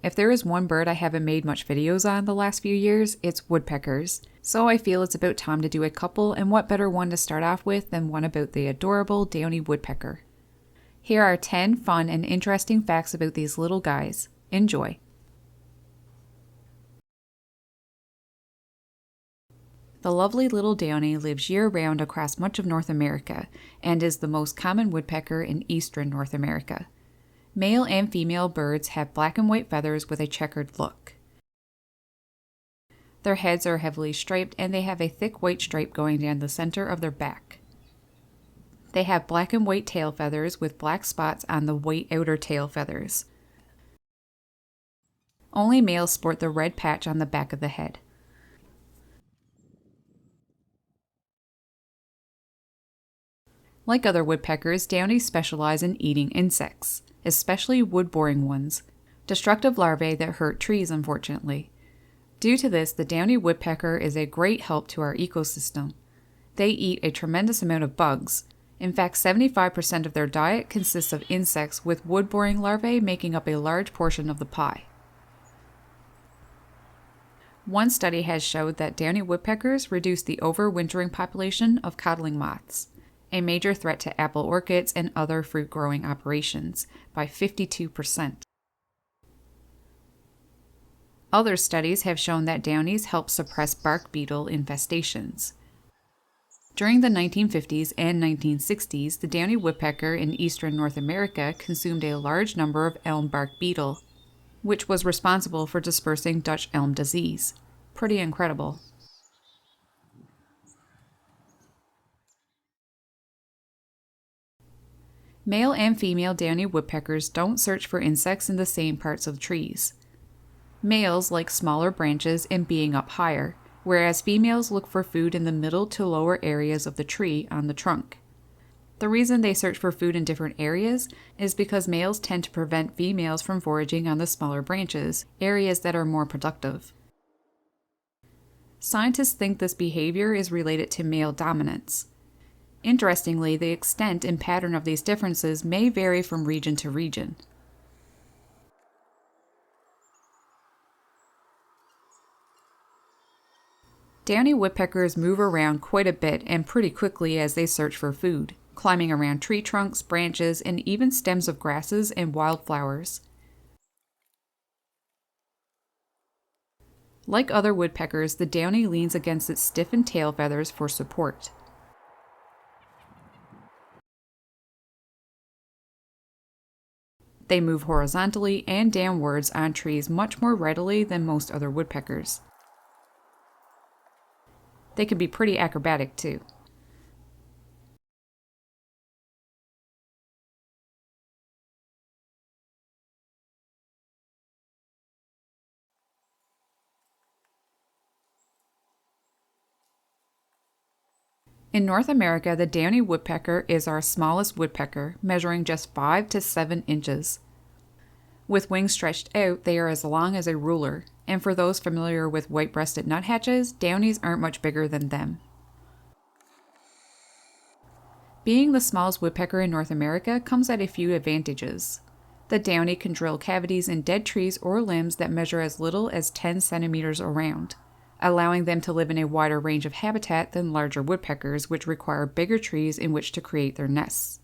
If there is one bird I haven't made much videos on the last few years, it's woodpeckers. So I feel it's about time to do a couple, and what better one to start off with than one about the adorable downy woodpecker. Here are 10 fun and interesting facts about these little guys. Enjoy! The lovely little downy lives year-round across much of North America and is the most common woodpecker in eastern North America. Male and female birds have black and white feathers with a checkered look. Their heads are heavily striped and they have a thick white stripe going down the center of their back. They have black and white tail feathers with black spots on the white outer tail feathers. Only males sport the red patch on the back of the head. Like other woodpeckers, downies specialize in eating insects, especially wood-boring ones, destructive larvae that hurt trees, unfortunately. Due to this, the downy woodpecker is a great help to our ecosystem. They eat a tremendous amount of bugs. In fact, 75% of their diet consists of insects, with wood-boring larvae making up a large portion of the pie. One study has showed that downy woodpeckers reduce the overwintering population of codling moths, a major threat to apple orchards and other fruit-growing operations, by 52%. Other studies have shown that downies help suppress bark beetle infestations. During the 1950s and 1960s, the downy woodpecker in eastern North America consumed a large number of elm bark beetle, which was responsible for dispersing Dutch elm disease. Pretty incredible. Male and female downy woodpeckers don't search for insects in the same parts of trees. Males like smaller branches and being up higher, whereas females look for food in the middle to lower areas of the tree on the trunk. The reason they search for food in different areas is because males tend to prevent females from foraging on the smaller branches, areas that are more productive. Scientists think this behavior is related to male dominance. Interestingly, the extent and pattern of these differences may vary from region to region. Downy woodpeckers move around quite a bit and pretty quickly as they search for food, climbing around tree trunks, branches, and even stems of grasses and wildflowers. Like other woodpeckers, the downy leans against its stiffened tail feathers for support. They move horizontally and downwards on trees much more readily than most other woodpeckers. They can be pretty acrobatic too. In North America, the downy woodpecker is our smallest woodpecker, measuring just 5 to 7 inches. With wings stretched out, they are as long as a ruler, and for those familiar with white-breasted nuthatches, downies aren't much bigger than them. Being the smallest woodpecker in North America comes at a few advantages. The downy can drill cavities in dead trees or limbs that measure as little as 10 centimeters around, allowing them to live in a wider range of habitat than larger woodpeckers, which require bigger trees in which to create their nests.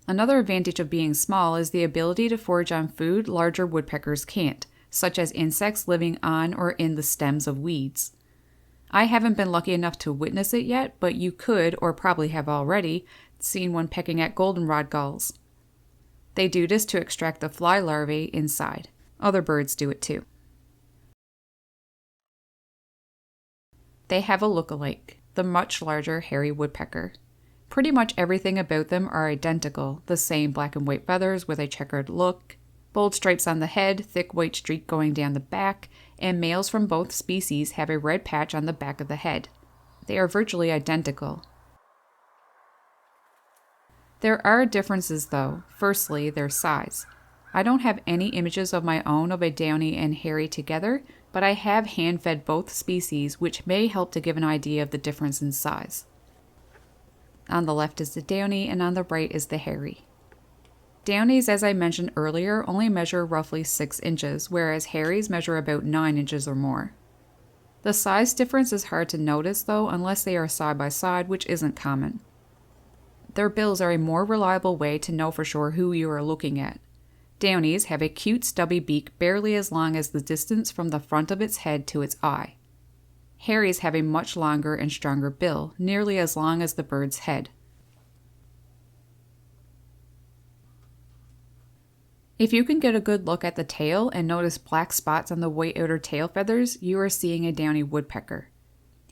Another advantage of being small is the ability to forage on food larger woodpeckers can't, such as insects living on or in the stems of weeds. I haven't been lucky enough to witness it yet, but you could, or probably have already, seen one pecking at goldenrod gulls. They do this to extract the fly larvae inside. Other birds do it too. They have a look-alike, the much larger hairy woodpecker. Pretty much everything about them are identical, the same black and white feathers with a checkered look, bold stripes on the head, thick white streak going down the back, and males from both species have a red patch on the back of the head. They are virtually identical. There are differences though. Firstly, their size. I don't have any images of my own of a downy and hairy together, but I have hand-fed both species, which may help to give an idea of the difference in size. On the left is the downy, and on the right is the hairy. Downies, as I mentioned earlier, only measure roughly 6 inches, whereas Harrys measure about 9 inches or more. The size difference is hard to notice though unless they are side by side, which isn't common. Their bills are a more reliable way to know for sure who you are looking at. Downies have a cute stubby beak barely as long as the distance from the front of its head to its eye. Harrys have a much longer and stronger bill, nearly as long as the bird's head. If you can get a good look at the tail and notice black spots on the white outer tail feathers, you are seeing a downy woodpecker.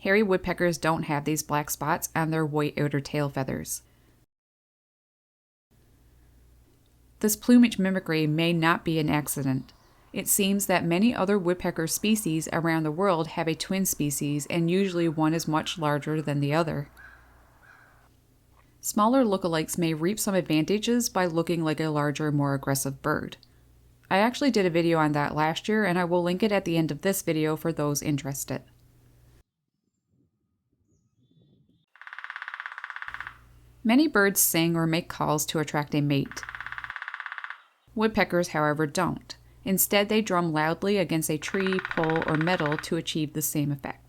Hairy woodpeckers don't have these black spots on their white outer tail feathers. This plumage mimicry may not be an accident. It seems that many other woodpecker species around the world have a twin species, and usually one is much larger than the other. Smaller lookalikes may reap some advantages by looking like a larger, more aggressive bird. I actually did a video on that last year, and I will link it at the end of this video for those interested. Many birds sing or make calls to attract a mate. Woodpeckers, however, don't. Instead, they drum loudly against a tree, pole, or metal to achieve the same effect.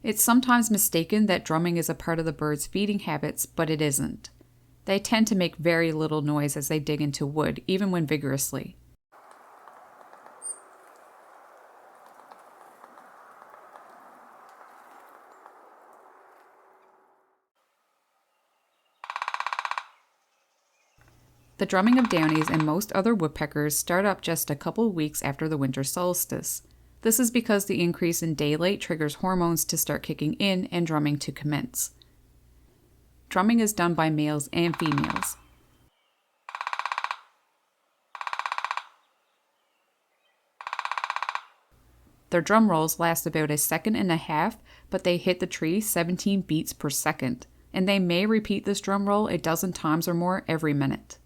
It's sometimes mistaken that drumming is a part of the bird's feeding habits, but it isn't. They tend to make very little noise as they dig into wood, even when vigorously. The drumming of downies and most other woodpeckers start up just a couple weeks after the winter solstice. This is because the increase in daylight triggers hormones to start kicking in and drumming to commence. Drumming is done by males and females. Their drum rolls last about a second and a half, but they hit the tree 17 beats per second, and they may repeat this drum roll a dozen times or more every minute.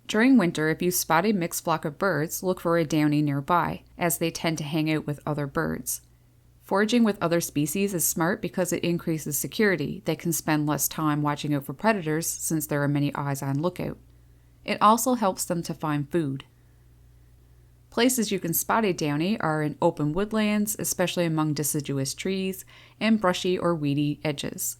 During winter, if you spot a mixed flock of birds, look for a downy nearby, as they tend to hang out with other birds. Foraging with other species is smart because it increases security. They can spend less time watching out for predators since there are many eyes on lookout. It also helps them to find food. Places you can spot a downy are in open woodlands, especially among deciduous trees, and brushy or weedy edges.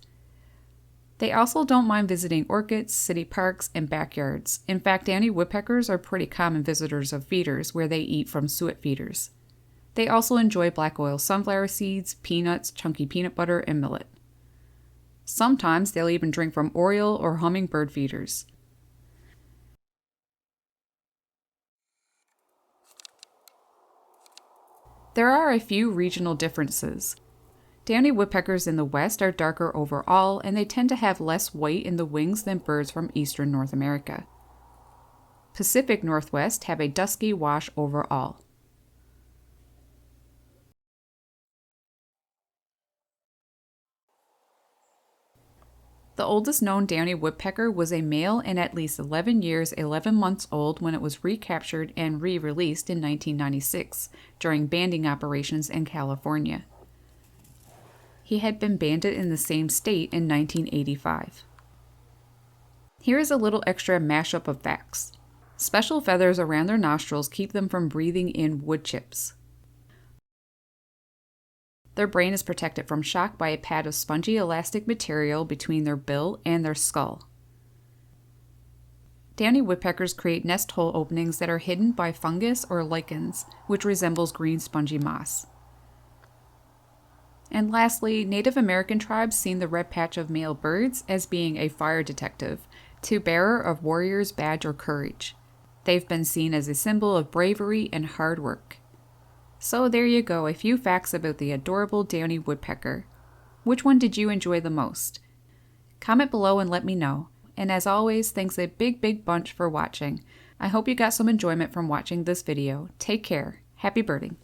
They also don't mind visiting orchards, city parks, and backyards. In fact, downy woodpeckers are pretty common visitors of feeders where they eat from suet feeders. They also enjoy black oil sunflower seeds, peanuts, chunky peanut butter, and millet. Sometimes they'll even drink from oriole or hummingbird feeders. There are a few regional differences. Downy woodpeckers in the west are darker overall, and they tend to have less white in the wings than birds from eastern North America. Pacific Northwest have a dusky wash overall. The oldest known downy woodpecker was a male and at least 11 years, 11 months old when it was recaptured and re-released in 1996 during banding operations in California. He had been banded in the same state in 1985. Here is a little extra mashup of facts. Special feathers around their nostrils keep them from breathing in wood chips. Their brain is protected from shock by a pad of spongy elastic material between their bill and their skull. Downy woodpeckers create nest hole openings that are hidden by fungus or lichens, which resembles green spongy moss. And lastly, Native American tribes seen the red patch of male birds as being a fire detective, to bearer of warrior's badge or courage. They've been seen as a symbol of bravery and hard work. So there you go, a few facts about the adorable downy woodpecker. Which one did you enjoy the most? Comment below and let me know. And as always, thanks a big bunch for watching. I hope you got some enjoyment from watching this video. Take care. Happy birding.